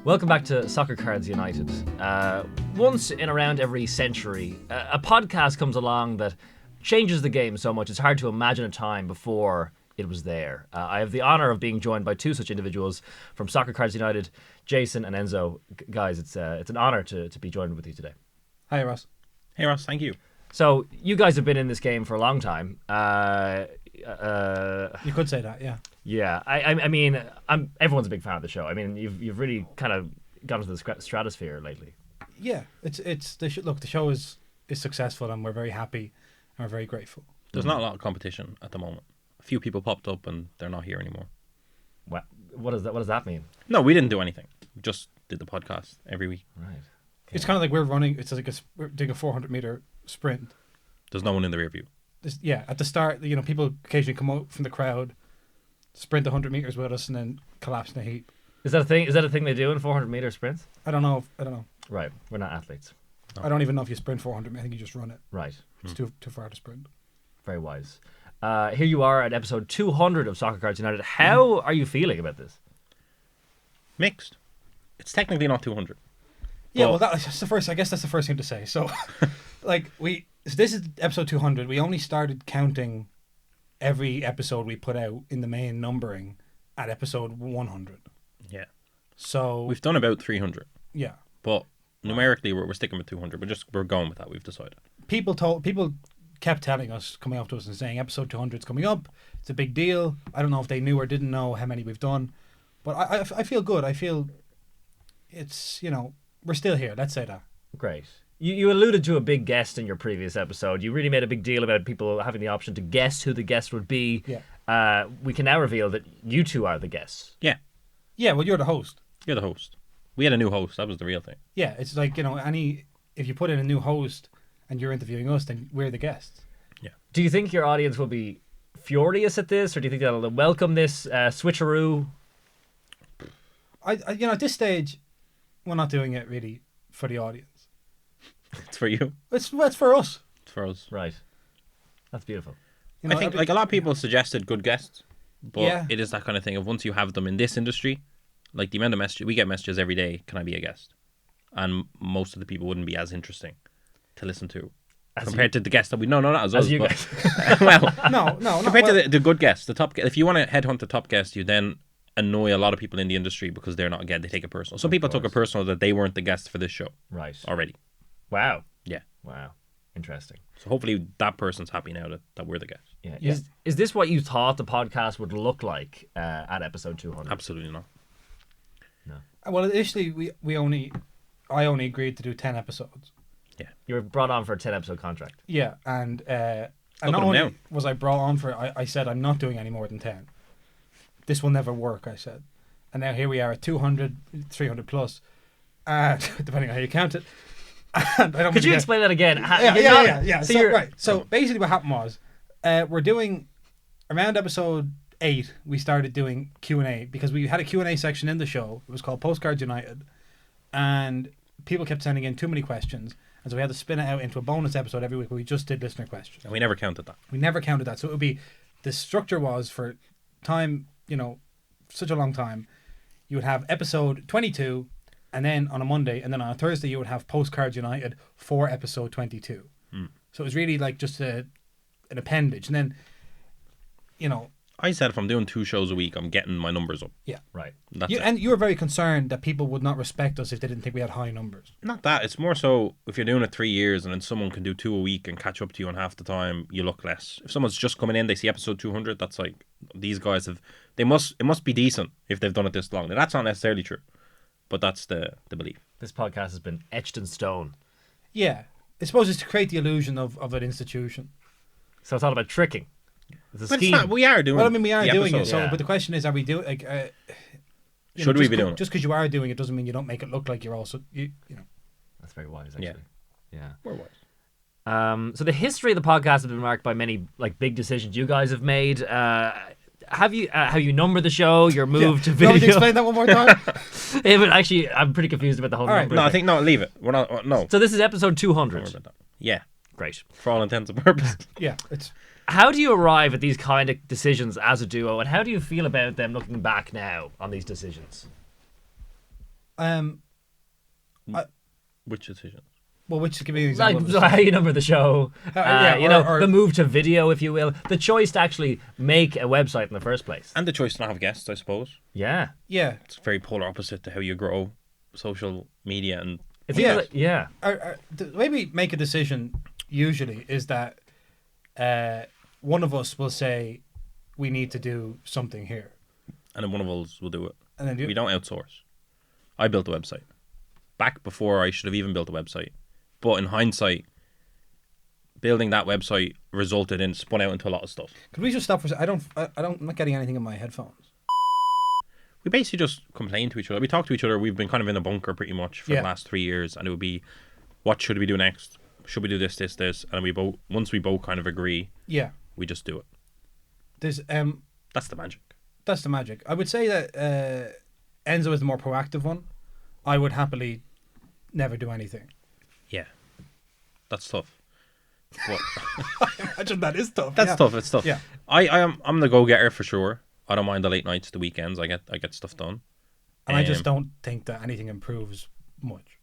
Welcome back to Soccer Cards United. Once in around every century, a podcast comes along that changes the game so much it's hard to imagine a time before it was there. I have the honour of being joined by two such individuals from Soccer Cards United, Jason and Enzo. Guys, it's an honour to be joined with you today. Hi, Ross. Hey, Ross. Thank you. So, you guys have been in this game for a long time. You could say that, yeah. Yeah, I mean, everyone's a big fan of the show. I mean, you've really kind of gone to the stratosphere lately. Yeah, look, the show is successful, and we're very happy and we're very grateful. There's not a lot of competition at the moment. A few people popped up and they're not here anymore. What does that mean? No, we didn't do anything. We just did the podcast every week. Right. Okay. It's kind of like we're running. It's like we're doing a 400-meter sprint. There's no one in the rear view. At the start, people occasionally come out from the crowd, sprint 100 meters with us, and then collapse in a heap. Is that a thing? Is that a thing they do in 400-meter sprints? I don't know. Right, we're not athletes. No. I don't even know if you sprint 400. I think you just run it. Right. It's too far to sprint. Very wise. Here you are at episode 200 of Soccer Cards United. How are you feeling about this? Mixed. It's technically not 200. Yeah, well, that's the first. I guess that's the first thing to say. So, this is episode 200. We only started counting every episode we put out in the main numbering at episode 100. Yeah. So we've done about 300. Yeah. But numerically, we're sticking with 200. We're going with that. We've decided. People kept telling us, coming up to us and saying episode 200 is coming up. It's a big deal. I don't know if they knew or didn't know how many we've done, but I feel good. I feel it's we're still here. Let's say that. Great. You alluded to a big guest in your previous episode. You really made a big deal about people having the option to guess who the guest would be. Yeah. We can now reveal that you two are the guests. Yeah. Yeah, well, you're the host. You're the host. We had a new host. That was the real thing. Yeah, it's like, if you put in a new host and you're interviewing us, then we're the guests. Yeah. Do you think your audience will be furious at this, or do you think they'll welcome this switcheroo? At this stage, we're not doing it really for the audience. It's for you. It's for us. It's for us. Right. That's beautiful. I think a lot of people suggested good guests, but it is that kind of thing of once you have them in this industry, like the amount of messages, we get messages every day, can I be a guest? And most of the people wouldn't be as interesting to listen to compared to the guests that we know, not as us. You but, guys. well, no. Compared to the good guests, the top. If you want to headhunt the top guest, you then annoy a lot of people in the industry because they're not, again, they take it personal. Some people took it personal that they weren't the guests for this show. Right. Already. Wow. Yeah. Wow. Interesting. So hopefully that person's happy now that we're the guests. Yeah. Is this what you thought the podcast would look like at episode 200? Absolutely not. No. Well, initially I only agreed to do 10 episodes. Yeah. You were brought on for a 10-episode contract. Yeah, and not only was I brought on for it, I said I'm not doing any more than 10. This will never work, I said. And now here we are at 200, 300 plus, depending on how you count it. Could you explain that again? Yeah. So basically what happened was, we're doing, around episode 8, we started doing Q&A, because we had a Q&A section in the show. It was called Postcards United, and people kept sending in too many questions, and so we had to spin it out into a bonus episode every week where we just did listener questions. And we never counted that. So it would be, the structure was for time, such a long time, you would have episode 22, and then on a Monday, and then on a Thursday you would have Postcards United for episode 22. So it was really like just an appendage. And then, I said if I'm doing 2 shows a week, I'm getting my numbers up. Yeah. Right. And you were very concerned that people would not respect us if they didn't think we had high numbers. Not that. It's more so if you're doing it 3 years and then someone can do 2 a week and catch up to you in half the time, you look less. If someone's just coming in, they see episode 200, that's like, these guys it must be decent if they've done it this long. Now, that's not necessarily true, but that's the belief. This podcast has been etched in stone. Yeah. I suppose it's to create the illusion of an institution. So it's all about tricking. It's a But scheme. it's not, we are doing Well, I mean, we are doing it. episodes. So, Yeah. but the question is, are we doing Should we be doing it? Just because you are doing it doesn't mean you don't make it look like you're also, That's very wise, actually. Yeah. We're wise. So the history of the podcast has been marked by many big decisions you guys have made. Have you how you number the show? Your move to video. Can you explain that one more time? Yeah, but actually, I'm pretty confused about the whole All right. number. No, thing. leave it. We're not. No. So this is episode Don't worry 200. about that. Yeah. Great. For all intents and purposes. Yeah, it's. How do you arrive at these kind of decisions as a duo, and how do you feel about them looking back now on these decisions? Which decision? Well, which give me an example. Like, so how you number the show, the move to video, if you will, the choice to actually make a website in the first place, and the choice to not have guests, I suppose. Yeah, it's very polar opposite to how you grow social media, and the way we make a decision usually is that one of us will say we need to do something here, and then one of us will do it, and then we don't outsource. I built a website back before I should have even built a website. But in hindsight, building that website resulted in spun out into a lot of stuff. Could we just stop for a second? I'm not getting anything in my headphones. We basically just complain to each other. We talk to each other. We've been kind of in a bunker pretty much for the last 3 years, and it would be, what should we do next? Should we do this, and once we both kind of agree, we just do it. There's that's the magic. That's the magic. I would say that Enzo is the more proactive one. I would happily never do anything. Yeah, that's tough. But I imagine that is tough. That's tough. It's tough. Yeah, I'm the go-getter for sure. I don't mind the late nights, the weekends. I get stuff done. And I just don't think that anything improves much.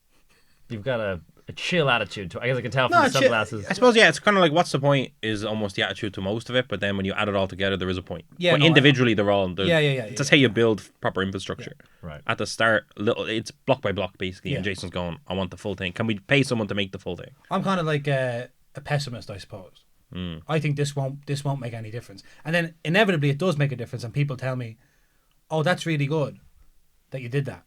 You've got a chill attitude to. I guess I can tell from the sunglasses. I suppose it's kind of like, what's the point is almost the attitude to most of it, but then when you add it all together, there is a point. Yeah, but individually they're all. That's how you build proper infrastructure. Yeah. Right. At the start, it's block by block basically, and Jason's going, I want the full thing. Can we pay someone to make the full thing? I'm kind of like a pessimist, I suppose. I think this won't make any difference, and then inevitably it does make a difference, and people tell me, "Oh, that's really good that you did that,"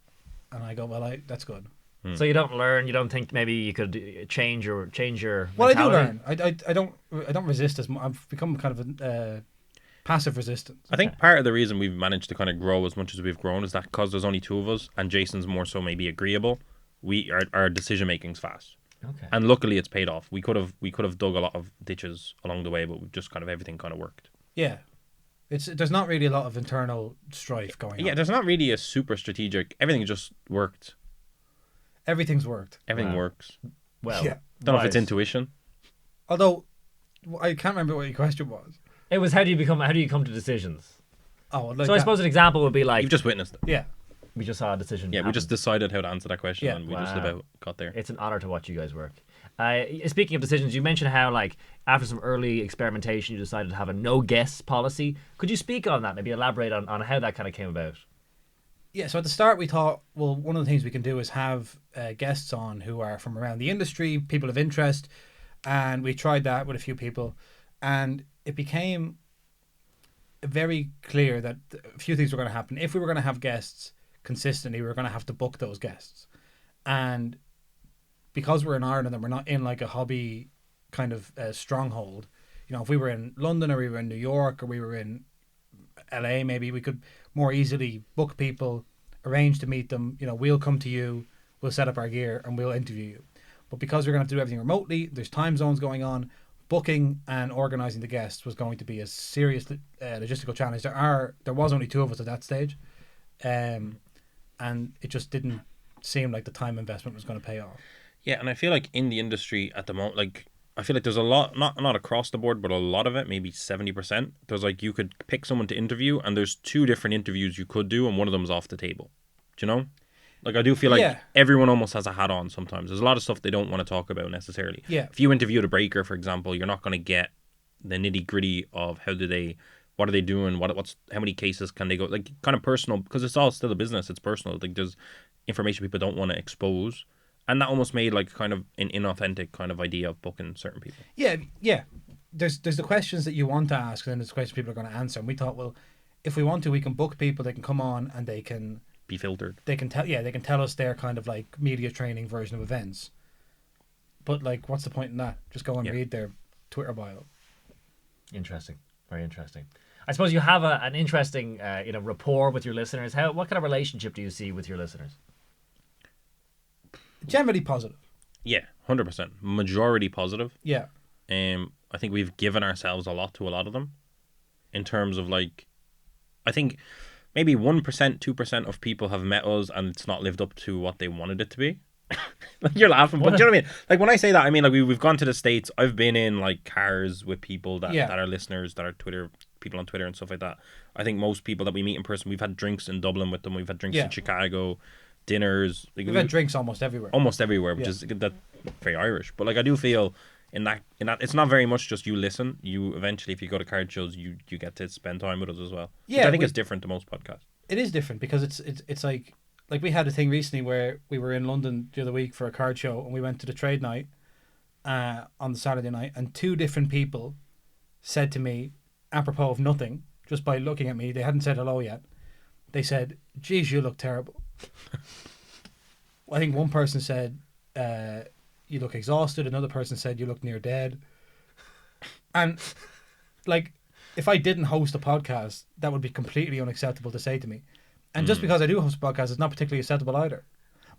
and I go, "Well, that's good." So you don't learn. You don't think maybe you could change your. Well, mentality? I do learn. I don't resist as much. I've become kind of a passive resistance. I think part of the reason we've managed to kind of grow as much as we've grown is that because there's only two of us, and Jason's more so maybe agreeable. Our decision making's fast. Okay. And luckily, it's paid off. We could have dug a lot of ditches along the way, but we've just kind of everything kind of worked. Yeah, there's not really a lot of internal strife going on. Yeah, there's not really a super strategic. Everything just worked. Everything's worked. Everything works. Well, Don't know if it's intuition. Although I can't remember what your question was. It was how do you come to decisions? Oh, so I suppose an example would be like you've just witnessed it. Yeah. We just saw a decision. Yeah, we just decided how to answer that question, and we Wow. just about got there. It's an honor to watch you guys work. Speaking of decisions, you mentioned how, like, after some early experimentation, you decided to have a no guests policy. Could you speak on that? Maybe elaborate on how that kind of came about. Yeah, so at the start we thought, well, one of the things we can do is have guests on who are from around the industry, people of interest, and we tried that with a few people, and it became very clear that a few things were going to happen. If we were going to have guests consistently, we were going to have to book those guests, and because we're in Ireland and we're not in like a hobby kind of stronghold, you know, if we were in London or we were in New York or we were in LA, maybe we could more easily book people, arrange to meet them. You know, we'll come to you, we'll set up our gear, and we'll interview you. But because we're going to have to do everything remotely, there's time zones going on. Booking and organising the guests was going to be a serious logistical challenge. There was only two of us at that stage, and it just didn't seem like the time investment was going to pay off. Yeah, and I feel like in the industry at the moment, like I feel like there's a lot, not across the board, but a lot of it, maybe 70%. There's like you could pick someone to interview, and there's two different interviews you could do, and one of them's off the table. Do you know? Like I do feel like everyone almost has a hat on sometimes. There's a lot of stuff they don't want to talk about necessarily. Yeah. If you interviewed a breaker, for example, you're not going to get the nitty gritty of what are they doing, how many cases can they go, like kind of personal, because it's all still a business. It's personal. Like there's information people don't want to expose. And that almost made like kind of an inauthentic kind of idea of booking certain people. Yeah. There's the questions that you want to ask, and then there's questions people are going to answer. And we thought, well, if we want to, we can book people. They can come on and they can be filtered. They can tell us their kind of like media training version of events. But like, what's the point in that? Just go and read their Twitter bio. Interesting, very interesting. I suppose you have an interesting rapport with your listeners. What kind of relationship do you see with your listeners? Generally positive. Yeah, 100%. Majority positive. Yeah. I think we've given ourselves a lot to a lot of them. In terms of like, I think maybe 1%, 2% of people have met us and it's not lived up to what they wanted it to be. Like you're laughing, but do you know what I mean? Like when I say that, I mean like we've gone to the States. I've been in like cars with people that are listeners, that are Twitter people on Twitter and stuff like that. I think most people that we meet in person, we've had drinks in Dublin with them. We've had drinks in Chicago. dinners. We've had drinks almost everywhere. Which is that very Irish. But like I do feel in that it's not very much just you listen. You eventually, if you go to card shows, you get to spend time with us as well. Yeah, which I think it's different to most podcasts. It is different because it's like we had a thing recently where we were in London the other week for a card show, and we went to the trade night on the Saturday night, and 2 different people said to me, apropos of nothing, just by looking at me, they hadn't said hello yet. They said, "Geez, you look terrible." I think one person said, "You look exhausted." Another person said, "You look near dead." And like, if I didn't host a podcast, that would be completely unacceptable to say to me. And just because I do host a podcast, it's not particularly acceptable either.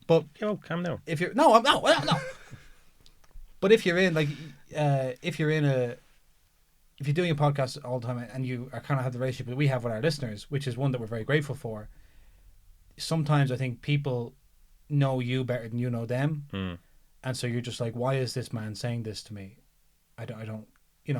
But yo, calm down. If you're no. But if you're in if you're doing a podcast all the time and you are kind of have the relationship that we have with our listeners, which is one that we're very grateful for, sometimes I think people know you better than you know them. And so you're just like, why is this man saying this to me? I don't,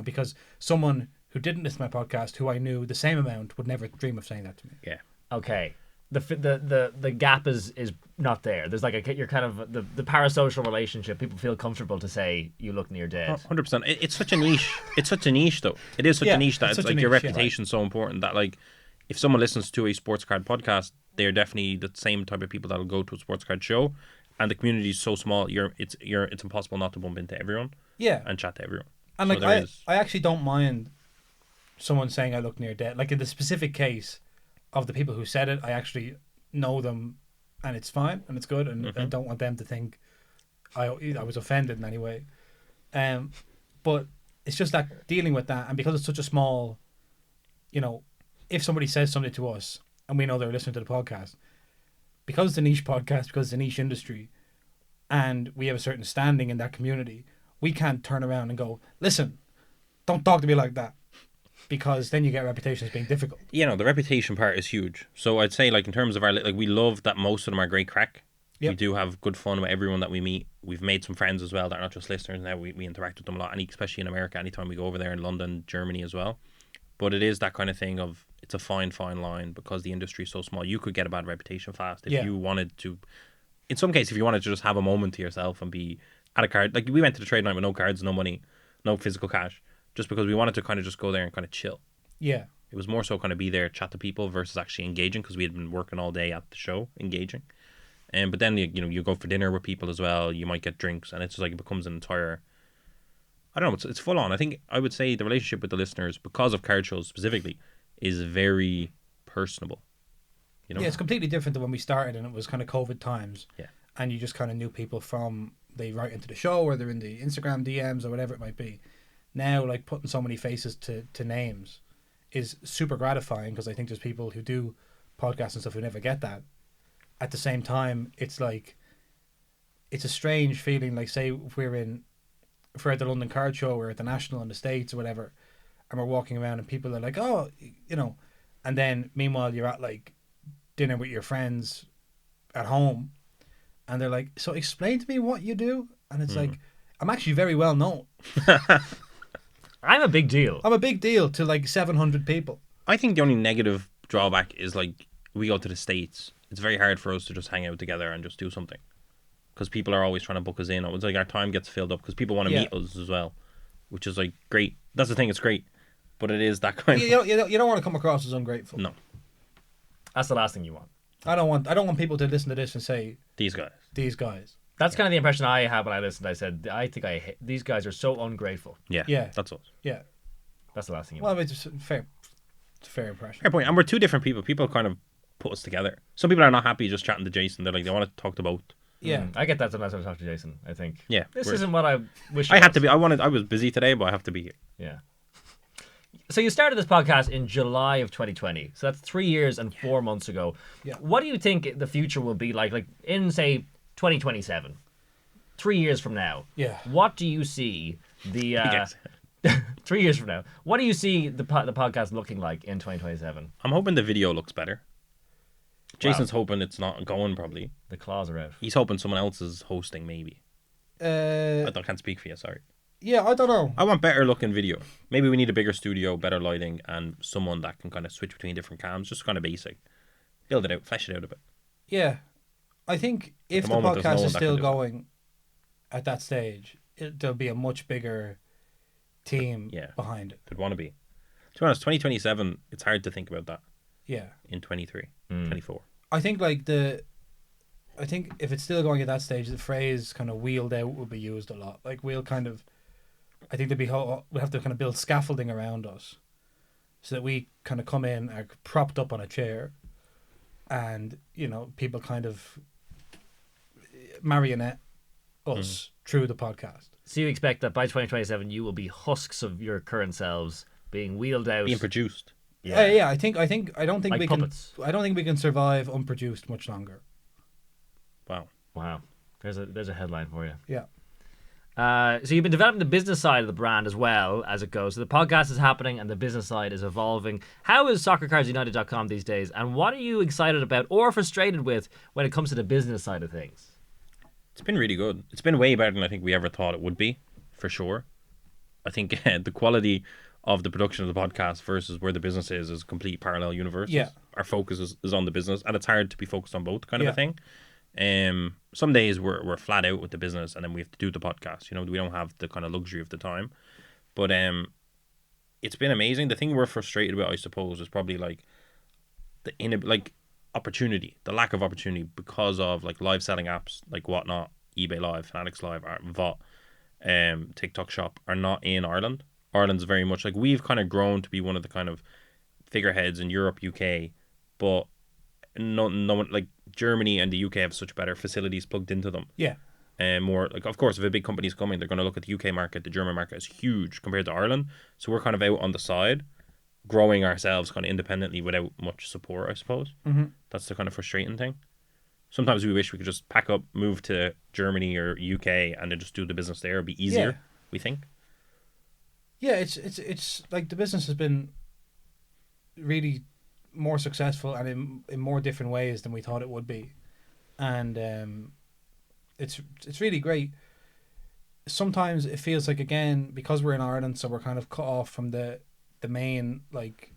because someone who didn't listen to my podcast, who I knew the same amount, would never dream of saying that to me. Yeah. Okay. The gap is not there. There's like you're kind of the parasocial relationship. People feel comfortable to say you look near dead. 100%. It's such a niche. It's such a niche though. It is such a niche that it's like your reputation's so important that like if someone listens to a sports card podcast, they're definitely the same type of people that'll go to a sports card show, and the community is so small. It's impossible not to bump into everyone. Yeah. And chat to everyone. And so like I actually don't mind someone saying I look near dead. Like in the specific case of the people who said it, I actually know them, and it's fine and it's good, and I don't want them to think I was offended in any way. But it's just that dealing with that, and because it's such a small, if somebody says something to us and we know they're listening to the podcast, because it's a niche podcast, because it's a niche industry, and we have a certain standing in that community, we can't turn around and go, "Listen, don't talk to me like that." Because then you get a reputation as being difficult. The reputation part is huge. So I'd say, like, in terms of our, like, we love that most of them are great crack. Yep. We do have good fun with everyone that we meet. We've made some friends as well that are not just listeners now. We interact with them a lot, and especially in America, anytime we go over there, in London, Germany as well. But it is that kind of thing of, it's a fine line because the industry is so small. You could get a bad reputation fast if you wanted to. In some cases, if you wanted to just have a moment to yourself and be at a card. Like, we went to the trade night with no cards, no money, no physical cash. Just because we wanted to kind of just go there and kind of chill. Yeah. It was more so kind of be there, chat to people versus actually engaging, because we had been working all day at the show, engaging. But then, you go for dinner with people as well. You might get drinks, and it's just like it becomes an entire... I don't know, it's full on. I think I would say the relationship with the listeners, because of card shows specifically, is very personable. Yeah, it's completely different than when we started, and it was kind of COVID times. Yeah. And you just kind of knew people from, they write into the show, or they're in the Instagram DMs, or whatever it might be. Now, like, putting so many faces to names is super gratifying, because I think there's people who do podcasts and stuff who never get that. At the same time, it's like, it's a strange feeling. Like, say if we're at the London Card Show, or at the National in the States or whatever, and we're walking around and people are like, oh, and then meanwhile you're at like dinner with your friends at home, and they're like, so explain to me what you do, and it's like, I'm actually very well known. I'm a big deal. I'm a big deal to like 700 people. I think the only negative drawback is, like, we go to the States. It's very hard for us to just hang out together and just do something, because people are always trying to book us in. It's like our time gets filled up because people want to meet us as well, which is like great. That's the thing. It's great, but it is that kind of... You don't want to come across as ungrateful. No. That's the last thing you want. I don't want people to listen to this and say, these guys. That's kind of the impression I had when I listened. I said, I think these guys are so ungrateful. Yeah. That's us. Yeah. That's the last thing you want. want. It's fair. It's a fair impression. Fair point. And we're two different people. People kind of put us together. Some people are not happy just chatting to Jason. They're like, they want to talk to both. Yeah. I get that sometimes when I talk to Jason. I think, yeah, this isn't what I wish I had to be. I was busy today, but I have to be here. Yeah. So you started this podcast in July of 2020. So that's 3 years and 4 months ago. Yeah. What do you think the future will be like in, say, 2027? 3 years from now. Yeah. What do you see the 3 years from now? What do you see the podcast looking like in 2027? I'm hoping the video looks better. Jason's hoping it's not going, probably. The claws are out. He's hoping someone else is hosting, maybe. I can't speak for you, sorry. Yeah, I don't know. I want better looking video. Maybe we need a bigger studio, better lighting, and someone that can kind of switch between different cams. Just kind of basic. Build it out, flesh it out a bit. Yeah. I think if the moment, there's no podcast one is that still can do it. going at that stage, there'll be a much bigger team Yeah. behind it. They'd want to be. To be honest, 2027, it's hard to think about that Yeah. in 23, 24. I think if it's still going at that stage, the phrase kind of wheeled out will be used a lot. Like we'll kind of, I think we'll have to kind of build scaffolding around us, so that we kind of come in are propped up on a chair, and people kind of marionette us through the podcast. So you expect that by 2027 you will be husks of your current selves being wheeled out, Being produced. Yeah. I don't think Like we puppets. can. I don't think we can survive unproduced much longer. Wow. There's a headline for you. Yeah. So you've been developing the business side of the brand as well as it goes. So the podcast is happening and the business side is evolving. How is soccercardsunited.com these days, and what are you excited about or frustrated with when it comes to the business side of things? It's been really good. It's been way better than I think we ever thought it would be, for sure. I think the quality of the production of the podcast versus where the business is complete parallel universes. Yeah. Our focus is on the business, and it's hard to be focused on both kind of Yeah. a thing. Some days we're flat out with the business, and then we have to do the podcast. We don't have the kind of luxury of the time. But it's been amazing. The thing we're frustrated with, I suppose, is probably like opportunity, the lack of opportunity because of like live selling apps like Whatnot, eBay Live, Fanatics Live, VOT, TikTok Shop are not in Ireland. Ireland's very much like we've kind of grown to be one of the kind of figureheads in Europe, UK, but no one like Germany and the UK have such better facilities plugged into them. Yeah. And more like, of course, if a big company's coming, they're going to look at the UK market. The German market is huge compared to Ireland, so we're kind of out on the side, growing ourselves kind of independently without much support, I suppose. Mm-hmm. That's the kind of frustrating thing. Sometimes we wish we could just pack up, move to Germany or UK, and then just do the business there. It'd be easier, Yeah. we think. Yeah, it's like the business has been really more successful and in more different ways than we thought it would be, and it's really great. Sometimes it feels like, again, because we're in Ireland, so we're kind of cut off from the main like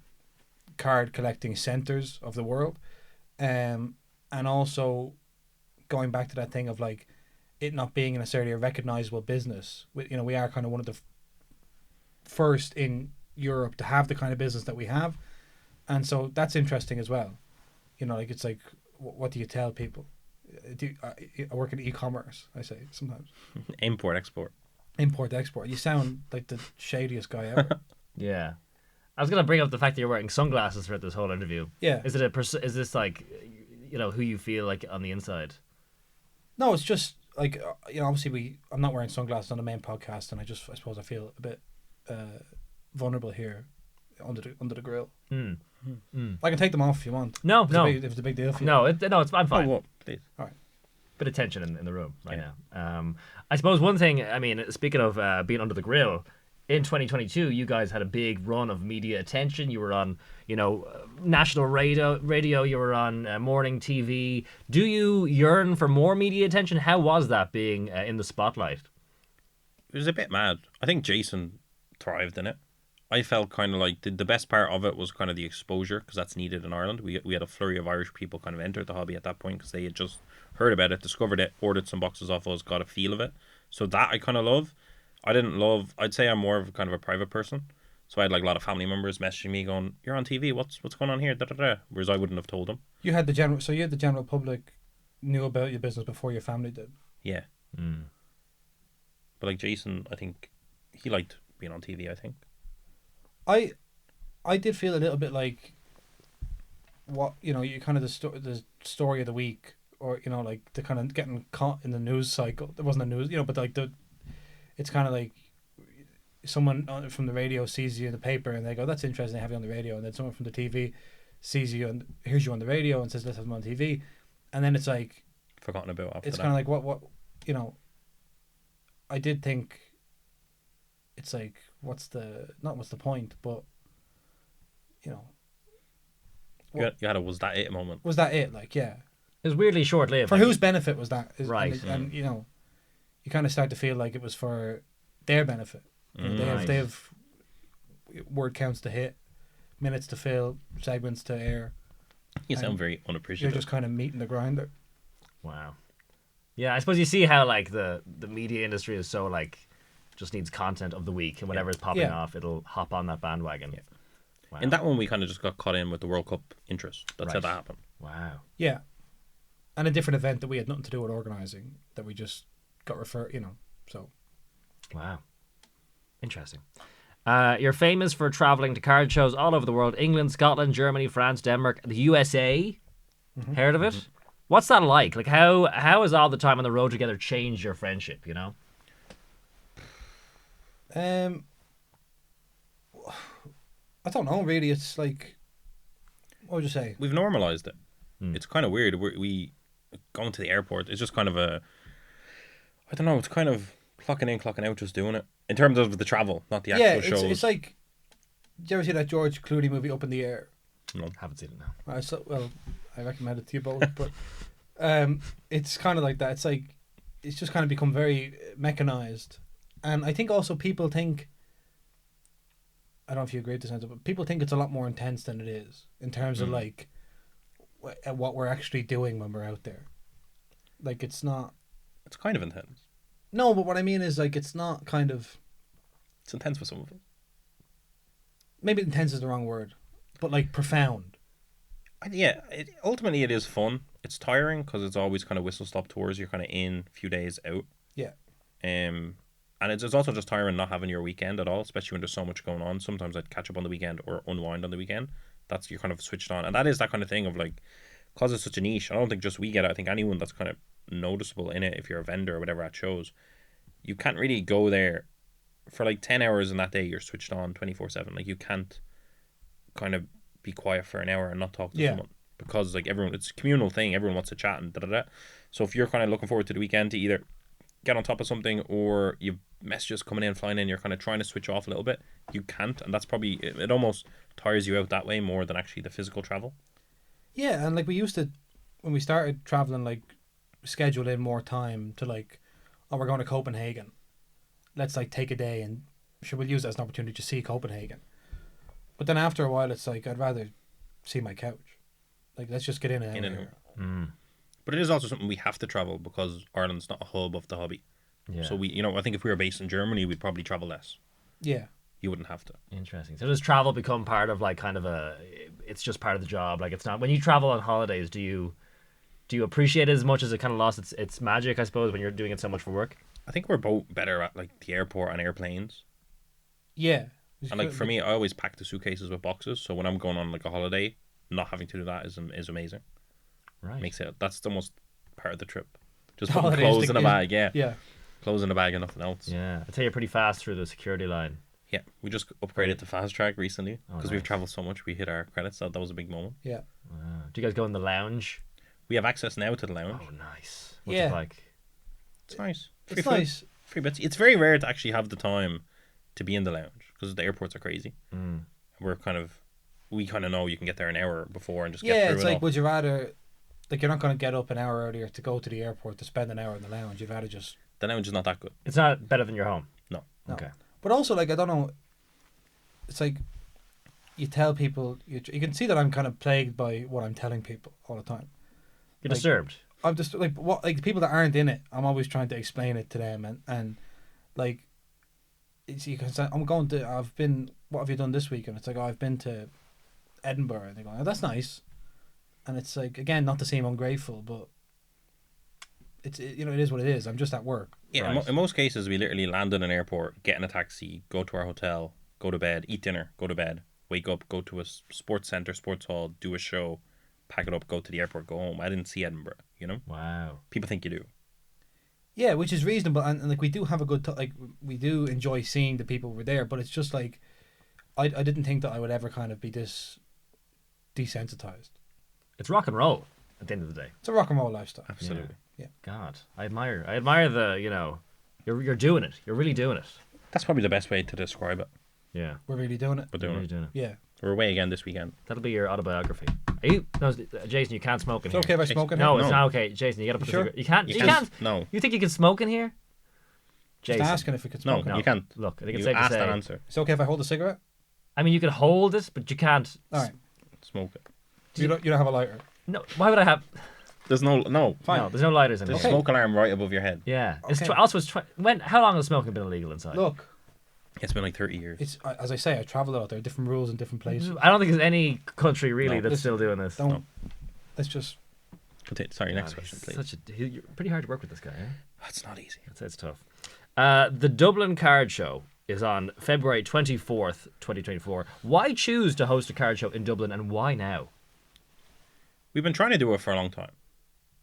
card collecting centers of the world, and also going back to that thing of like it not being necessarily a recognizable business. We are kind of one of the first in Europe to have the kind of business that we have, and so that's interesting as well. Like it's like, what do you tell people? I work in e-commerce, I say sometimes. Import, export. You sound like the shadiest guy ever. Yeah. I was going to bring up the fact that you're wearing sunglasses throughout this whole interview. Yeah. Is this like, who you feel like on the inside? No, it's just like, obviously I'm not wearing sunglasses on the main podcast, and I suppose I feel a bit vulnerable here under the grill. I can take them off if you want. No. If it's a big deal for you. No, I'm fine. Oh, well, please. All right. Bit of tension in the room right now. I suppose one thing, speaking of being under the grill, in 2022, you guys had a big run of media attention. You were on, national radio. You were on morning TV. Do you yearn for more media attention? How was that being in the spotlight? It was a bit mad. I think Jason thrived in it. I felt kind of like the best part of it was kind of the exposure, because that's needed in Ireland. We had a flurry of Irish people kind of enter the hobby at that point because they had just heard about it, discovered it, ordered some boxes off us, got a feel of it. So that I kind of love. I'd say I'm more of kind of a private person. So I had like a lot of family members messaging me going, "You're on TV, what's going on here?" Da, da, da. Whereas I wouldn't have told them. You had the general public knew about your business before your family did. Yeah. But like Jason, I think he liked being on TV, I think. I did feel a little bit like what you kind of the story of the week, or like the kind of getting caught in the news cycle. There wasn't a news, but like it's kind of like someone from the radio sees you in the paper and they go, "That's interesting, they have you on the radio," and then someone from the TV sees you and hears you on the radio and says, "Let's have them on TV," and then it's like forgotten about after it's that. kind of like what I did think it's like what's the point, but you had a "was that it" moment. Was that it? Like, yeah, It was weirdly short-lived. for whose benefit was that? Right. And you kind of start to feel like it was for their benefit. They have word counts to hit, minutes to fill, segments to air. You sound very You're unappreciative. just kind of meeting the grinder. Wow. Yeah, I suppose you see how like the media industry is so like just needs content of the week, and whatever's popping off, it'll hop on that bandwagon. Yeah. Wow. In that one, we kind of just got caught in with the World Cup interest. That's how that happened. Wow. Yeah. And a different event that we had nothing to do with organising, that we just got referred, so. Wow. Interesting. You're famous for travelling to card shows all over the world: England, Scotland, Germany, France, Denmark, the USA. Mm-hmm. Heard of it? Mm-hmm. What's that like? Like, how has all the time on the road together changed your friendship, I don't know, really. It's like, what would you say? We've normalised it. It's kind of weird. We going to the airport, it's just kind of I don't know, it's kind of clocking in, clocking out, just doing it. In terms of the travel, not the actual shows. It's like, did you ever see that George Clooney movie, Up in the Air? No. Haven't seen it now. Well, I recommend it to you both, but it's kind of like that. It's like, it's just kind of become very mechanized. And I think also people think, I don't know if you agree with this, Enzo, but people think it's a lot more intense than it is in terms of like what we're actually doing when we're out there. Like, it's not. It's kind of intense. No, but what I mean is, like, it's not kind of. It's intense for some of us. Maybe intense is the wrong word, but like profound. Yeah, ultimately it is fun. It's tiring because it's always kind of whistle stop tours. You're kind of in a few days out. Yeah. And it's also just tiring not having your weekend at all, especially when there's so much going on. Sometimes I'd catch up on the weekend or unwind on the weekend. That's, you're kind of switched on. And that is that kind of thing of like, because it's such a niche, I don't think just we get it. I think anyone that's kind of noticeable in it, if you're a vendor or whatever at shows, you can't really go there for like 10 hours in that day. You're switched on 24/7. Like, you can't kind of be quiet for an hour and not talk to someone, because like everyone, it's a communal thing. Everyone wants to chat and da. So if you're kind of looking forward to the weekend to either get on top of something, or you've messages coming in, flying in, you're kind of trying to switch off a little bit, you can't. And that's probably, it almost tires you out that way more than actually the physical travel. Yeah, and like we used to, when we started traveling, like schedule in more time to like, oh, we're going to Copenhagen, let's like take a day and we'll use that as an opportunity to see Copenhagen. But then after a while, it's like, I'd rather see my couch. Like, let's just get in and out. But it is also something we have to travel because Ireland's not a hub of the hobby. Yeah. So we, I think if we were based in Germany, we'd probably travel less. Yeah. You wouldn't have to. Interesting. So does travel become part of like kind of it's just part of the job? Like, it's not, when you travel on holidays, do you appreciate it as much as it kind of lost its magic, I suppose, when you're doing it so much for work? I think we're both better at like the airport and airplanes. Yeah. And like for me, I always pack the suitcases with boxes. So when I'm going on like a holiday, not having to do that is amazing. Right. Makes it, that's almost part of the trip. Just putting clothes in a bag, Yeah. Clothes in a bag and nothing else. Yeah. I tell you, pretty fast through the security line. Yeah. We just upgraded to fast track recently because nice. We've traveled so much. We hit our credits. So that was a big moment. Yeah. Wow. Do you guys go in the lounge? We have access now to the lounge. Oh, nice. What's it like? It's nice. It's nice. Free bits. It's very rare to actually have the time to be in the lounge because the airports are crazy. We kind of know you can get there an hour before and just get through it. Yeah, it's like, would you rather, like, you're not going to get up an hour earlier to go to the airport to spend an hour in the lounge. You'd rather just... The lounge is not that good. It's not better than your home? No. Okay. But also, like, I don't know, it's like, you tell people, you can see that I'm kind of plagued by what I'm telling people all the time. You're disturbed? I'm just, like, people that aren't in it, I'm always trying to explain it to them, and like, you can say, what have you done this week? And it's like, oh, I've been to Edinburgh. And they go, oh, that's nice. And it's like, again, not to seem ungrateful, but it is what it is. I'm just at work. Yeah, right. In most cases, we literally land in an airport, get in a taxi, go to our hotel, go to bed, eat dinner, go to bed, wake up, go to a sports centre, sports hall, do a show, pack it up, go to the airport, go home. I didn't see Edinburgh, Wow. People think you do. Yeah, which is reasonable, and like we do have a good we do enjoy seeing the people we're there, but it's just like I didn't think that I would ever kind of be this desensitized. It's rock and roll at the end of the day. It's a rock and roll lifestyle. Absolutely. Yeah. God, I admire the you're doing it. You're really doing it. That's probably the best way to describe it. Yeah. We're really doing it. We're doing it. Yeah. We're away again this weekend. That'll be your autobiography. Are you? No, Jason, you can't smoke in here. It's okay if I smoke in here? No, it's not okay. Jason, you got to put a cigarette. You can't. You can't. No. You think you can smoke in here? Jason. Just asking if we could smoke. No, you can't. Look, I think it's safe safe to to say. that answer. It's okay if I hold a cigarette? I mean, you can hold it, but you can't. All right. Smoke it. You don't have a lighter? No. Why would I have? There's no. Fine. No, there's no lighters in There's here. a smoke alarm right above your head. Yeah. Okay. How long has smoking been illegal inside? Look, It's been like 30 years. it's as I say, I travel out. There are different rules in different places. I don't think there's any country really No. that's still doing this. Don't. Let's just. Sorry, next God, question, he's please. You're pretty hard to work with this guy, eh? That's not easy. It's tough. The Dublin Card Show is on February 24th, 2024. Why choose to host a card show in Dublin and why now? We've been trying to do it for a long time.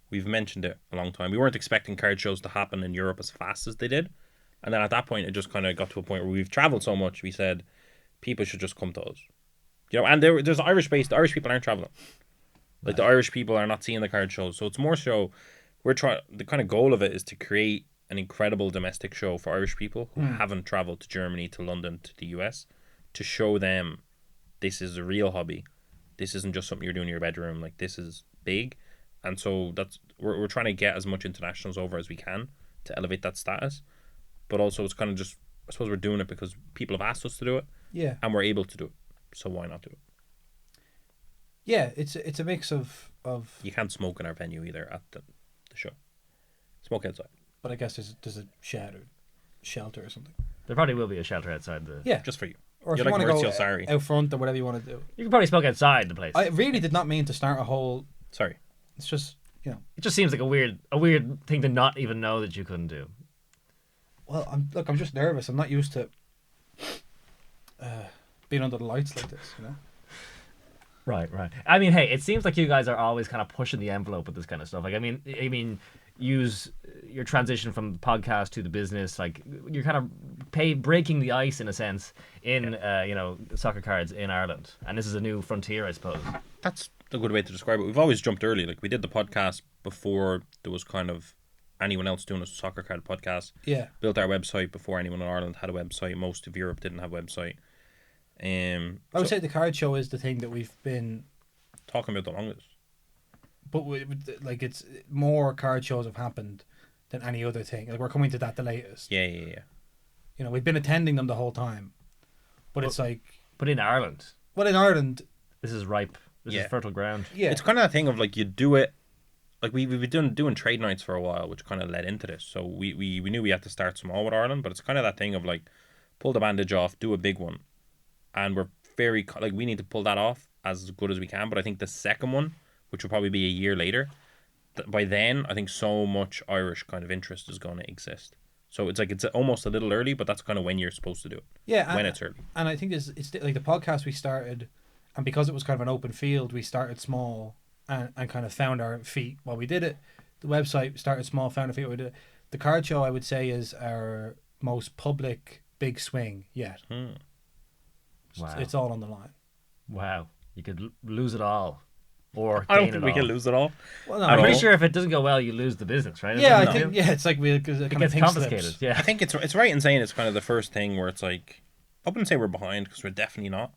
We've mentioned it a long time. We weren't expecting card shows to happen in Europe as fast as they did. And then at that point, it just kind of got to a point where we've traveled so much, we said, people should just come to us. You know, and there's Irish-based, the Irish people aren't traveling. Like, the Irish people are not seeing the card shows. So it's more so, the kind of goal of it is to create an incredible domestic show for Irish people who haven't traveled to Germany, to London, to the US, to show them this is a real hobby. This isn't just something you're doing in your bedroom. Like, this is big. And so we're trying to get as much internationals over as we can to elevate that status. But also it's kind of just, I suppose we're doing it because people have asked us to do it. Yeah. And we're able to do it. So why not do it? Yeah, it's a mix of. You can't smoke in our venue either at the show. Smoke outside. But I guess there's a shed or shelter or something. There probably will be a shelter outside the... Yeah. Just for you. Or if You're you like want to go Maurizio Sarri. out front or whatever you want to do. You can probably smoke outside the place. I really did not mean to start a whole. Sorry. It's just, you know. It just seems like a weird thing to not even know that you couldn't do. Well, I'm just nervous. I'm not used to being under the lights like this, you know. Right. I mean, hey, it seems like you guys are always kind of pushing the envelope with this kind of stuff. Like, I mean, use your transition from the podcast to the business. Like, you're kind of breaking the ice in a sense in, soccer cards in Ireland, and this is a new frontier, I suppose. That's a good way to describe it. We've always jumped early. Like, we did the podcast before there was kind of anyone else doing a soccer card podcast. Yeah. Built our website before anyone in Ireland had a website. Most of Europe didn't have a website. I would say the card show is the thing that we've been talking about the longest. But it's more card shows have happened than any other thing. Like, we're coming to that the latest. Yeah. You know, we've been attending them the whole time, but it's like. But in Ireland. Well, in Ireland, this is ripe. This is fertile ground. Yeah. It's kind of that thing of like you do it. Like we've been doing trade nights for a while, which kind of led into this. So we knew we had to start small with Ireland, but it's kind of that thing of like pull the bandage off, do a big one. And we're very, like, we need to pull that off as good as we can. But I think the second one, which will probably be a year later, by then, I think so much Irish kind of interest is going to exist. So it's like, it's almost a little early, but that's kind of when you're supposed to do it. Yeah. When it's early. And I think it's like the podcast we started, and because it was kind of an open field, we started small and kind of found our feet while we did it. The website started small, found our feet while we did it. The card show, I would say, is our most public big swing yet. Wow. It's all on the line. Wow. You could lose it all. Or I don't gain think it we all. can lose it all. Well, no, I'm pretty all. sure if it doesn't go well, you lose the business, right? Yeah, Isn't I it? think it's like it It gets confiscated. Yeah. I think it's right in saying it's kind of the first thing where it's like, I wouldn't say we're behind because we're definitely not,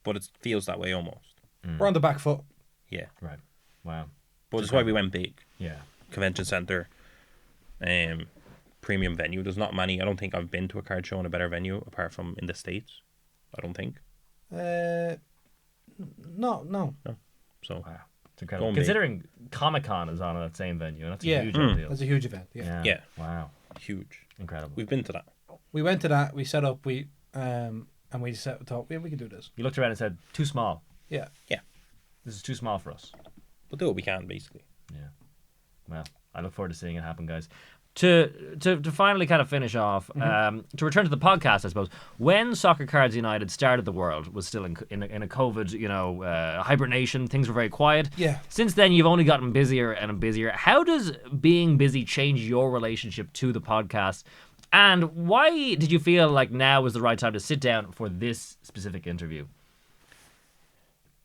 but it feels that way almost. We're on the back foot. Yeah. Right. Wow. But that's why we went big. Yeah. Convention centre, premium venue. There's not many. I don't think I've been to a card show in a better venue apart from in the States. I don't think. No. So Wow. It's incredible. Going big. Considering Comic-Con is on that same venue, and that's a Yeah. huge deal. That's a huge event. Yeah. Yeah. Wow. huge. Incredible. We've been to that. We went to that. We set up. And we thought, yeah, we can do this. You looked around and said, too small. Yeah. This is too small for us. We'll do what we can, basically. Yeah. Well, I look forward to seeing it happen, guys. To finally kind of finish off, to return to the podcast, I suppose, when Soccer Cards United started, the world was still in a COVID, hibernation. Things were very quiet. Yeah. Since then, you've only gotten busier and busier. How does being busy change your relationship to the podcast? And why did you feel like now was the right time to sit down for this specific interview?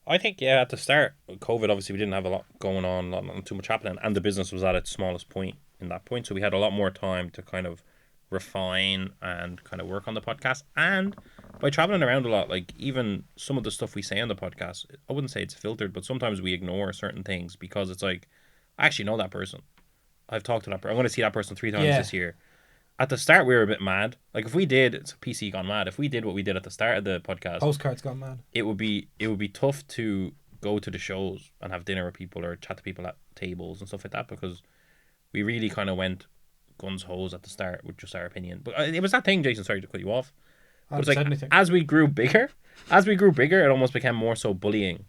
I think, yeah, at the start, COVID, obviously, we didn't have a lot going on, not too much happening, and the business was at its smallest point in that point. So we had a lot more time to kind of refine and kind of work on the podcast. And by traveling around a lot, like even some of the stuff we say on the podcast, I wouldn't say it's filtered, but sometimes we ignore certain things because it's like, I actually know that person. I've talked to that person. I'm going to see that person 3 times this year. At the start, we were a bit mad. Like if we did, it's a PC gone mad. If we did what we did at the start of the podcast, Postcards gone mad. it would be tough to go to the shows and have dinner with people or chat to people at tables and stuff like that, because we really kind of went guns hose at the start with just our opinion. But it was that thing, Jason, sorry to cut you off. But it's like, as we grew bigger, it almost became more so bullying.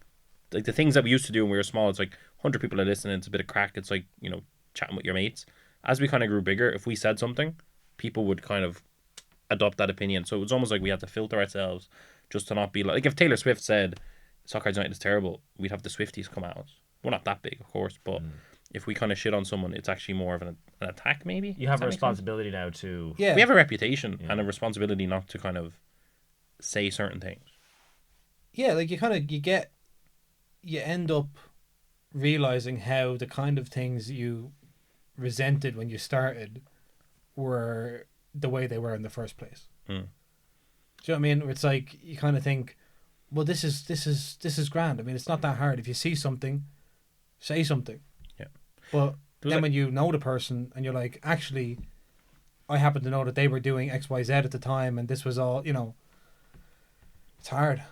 Like the things that we used to do when we were small, it's like 100 people are listening, it's a bit of crack, it's like, you know, chatting with your mates. As we kind of grew bigger, if we said something, people would kind of adopt that opinion. So it was almost like we had to filter ourselves just to not be like if Taylor Swift said Soccer United is terrible, we'd have the Swifties come at us. We're not that big, of course, but if we kind of shit on someone, it's actually more of an attack, maybe. You have a responsibility now to... Yeah. We have a reputation and a responsibility not to kind of say certain things. Yeah, like you end up realizing how the kind of things you resented when you started were the way they were in the first place. Do you know what I mean? It's like you kind of think, well, this is grand. I mean, it's not that hard. If you see something, say something. Yeah. But then when you know the person and you're like, actually, I happen to know that they were doing X, Y, Z at the time, and this was all, you know, it's hard.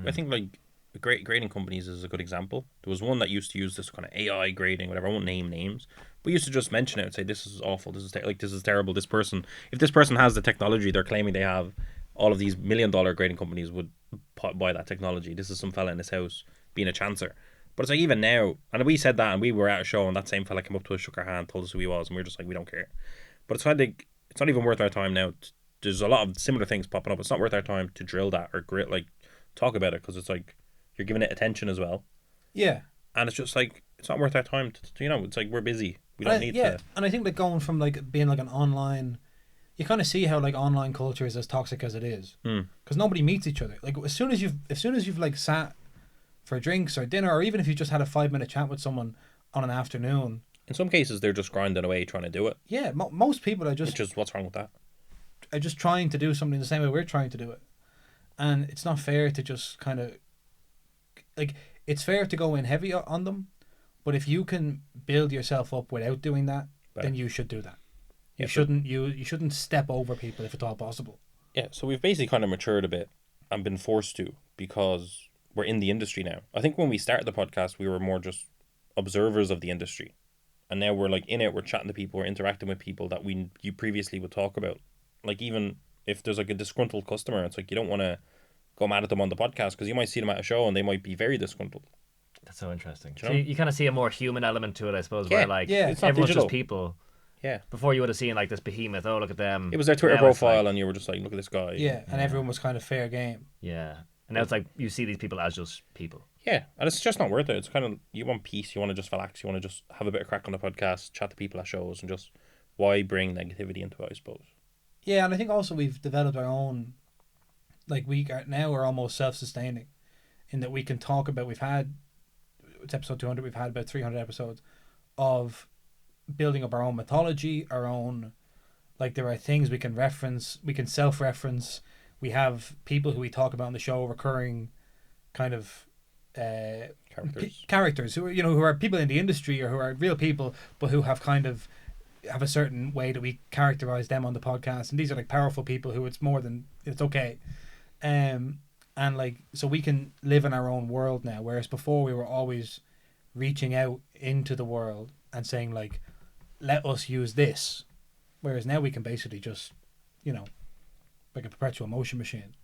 I think like grading companies is a good example. There was one that used to use this kind of AI grading, whatever. I won't name names, but used to just mention it and say, this is awful, this is this is terrible. This person, if this person has the technology they're claiming they have, all of these $1 million grading companies would buy that technology. This is some fella in his house being a chancer. But it's like, even now, and we said that, and we were at a show, and that same fella came up to us, shook our hand, told us who he was, and we were just like, we don't care. But it's like, it's not even worth our time now. There's a lot of similar things popping up. It's not worth our time to drill that or talk about it, because it's like you're giving it attention as well. Yeah. And it's just like, it's not worth our time to, you know, it's like, we're busy. We don't need to. And I think that going from like being like an online, you kind of see how like online culture is as toxic as it is, because nobody meets each other. Like as soon as you've like sat for drinks or dinner, or even if you just had a 5-minute chat with someone on an afternoon. In some cases, they're just grinding away trying to do it. Yeah, most people are just. Which is, what's wrong with that? Are just trying to do something the same way we're trying to do it, and it's not fair to just kind of. Like, it's fair to go in heavy on them, but if you can build yourself up without doing that, then you should do that. You shouldn't step over people if at all possible. Yeah, so we've basically kind of matured a bit and been forced to, because we're in the industry now. I think when we started the podcast, we were more just observers of the industry, and now we're like in it. We're chatting to people, we're interacting with people that you previously would talk about. Like, even if there's like a disgruntled customer, it's like you don't want to go mad at them on the podcast, because you might see them at a show and they might be very disgruntled. That's so interesting. So you kind of see a more human element to it, I suppose, where like it's everyone's just people. Yeah. Before you would have seen like this behemoth, oh, look at them. It was their Twitter profile, and you were just like, look at this guy. Yeah, and everyone was kind of fair game. Yeah. And now it's like you see these people as just people. Yeah, and it's just not worth it. It's kind of, you want peace, you want to just relax, you want to just have a bit of crack on the podcast, chat to people at shows, and just, why bring negativity into it, I suppose. Yeah, and I think also we've developed our own, like we're almost self-sustaining, in that we can talk about, it's episode 200, we've had about 300 episodes of building up our own mythology, our own, like, there are things we can reference, we can self-reference, we have people who we talk about on the show, recurring kind of characters who are, you know, who are people in the industry or who are real people, but who have kind of have a certain way that we characterize them on the podcast, and these are like powerful people who it's okay, and like, so we can live in our own world now, whereas before we were always reaching out into the world and saying like, let us use this, whereas now we can basically just, you know, like a perpetual motion machine.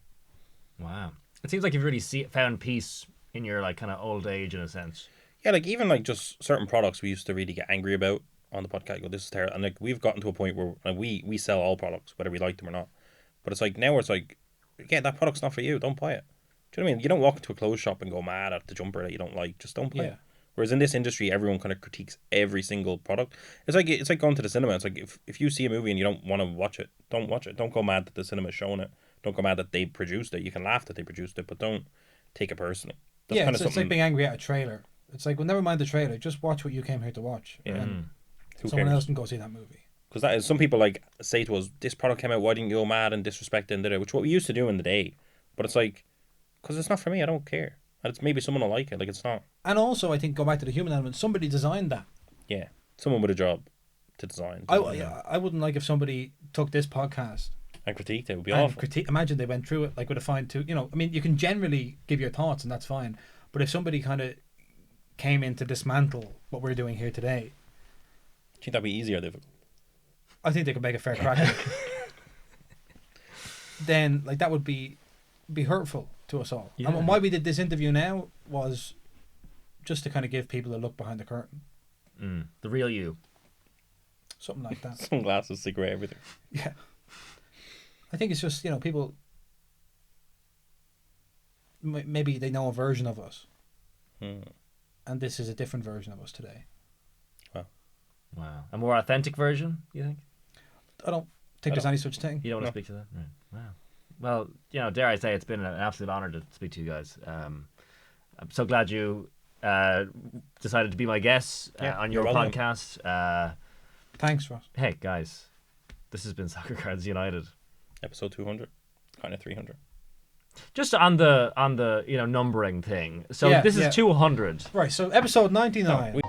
Wow, it seems like you've really found peace in your like kind of old age in a sense. Yeah, like even like just certain products we used to really get angry about on the podcast, go, this is terrible, and like we've gotten to a point where like, we sell all products whether we like them or not, but it's like now it's like, yeah, that product's not for you, don't buy it. Do you know what I mean? You don't walk into a clothes shop and go mad at the jumper that you don't like, just don't buy it. Whereas in this industry, everyone kind of critiques every single product. It's like going to the cinema. It's like if you see a movie and you don't want to watch it, don't watch it. Don't go mad that the cinema's showing it. Don't go mad that they produced it. You can laugh that they produced it, but don't take it personally. That's kind of it's like being angry at a trailer. It's like, well, never mind the trailer. Just watch what you came here to watch. Yeah. And someone else can go see that movie. Because that is, some people like say to us, this product came out, why didn't you go mad and disrespect it and did it? Which what we used to do in the day. But it's like, because it's not for me, I don't care. And it's maybe someone will like it, like it's not. And also, I think, go back to the human element, somebody designed that. Yeah, someone with a job to design. I wouldn't like if somebody took this podcast and critiqued it. It would be awful. Imagine they went through it like with a fine tooth. You know, I mean, you can generally give your thoughts and that's fine. But if somebody kind of came in to dismantle what we're doing here today, Do you think that'd be easier or difficult? I think they could make a fair crack at it. Then, like, that would be hurtful to us all. Yeah. And why we did this interview now was just to kind of give people a look behind the curtain. The real you. Something like that. Sunglasses, cigarette, everything. Yeah. I think it's just, people, maybe they know a version of us. And this is a different version of us today. Wow. A more authentic version, you think? I don't think there's any such thing. You don't want to speak to that? Right. Wow. Well, dare I say, it's been an absolute honour to speak to you guys. I'm so glad you decided to be my guest on your podcast. Thanks, Ross. Hey, guys. This has been Soccer Cards United. Episode 200. Kind of 300. Just on the numbering thing. So this is 200. Right, so episode 99.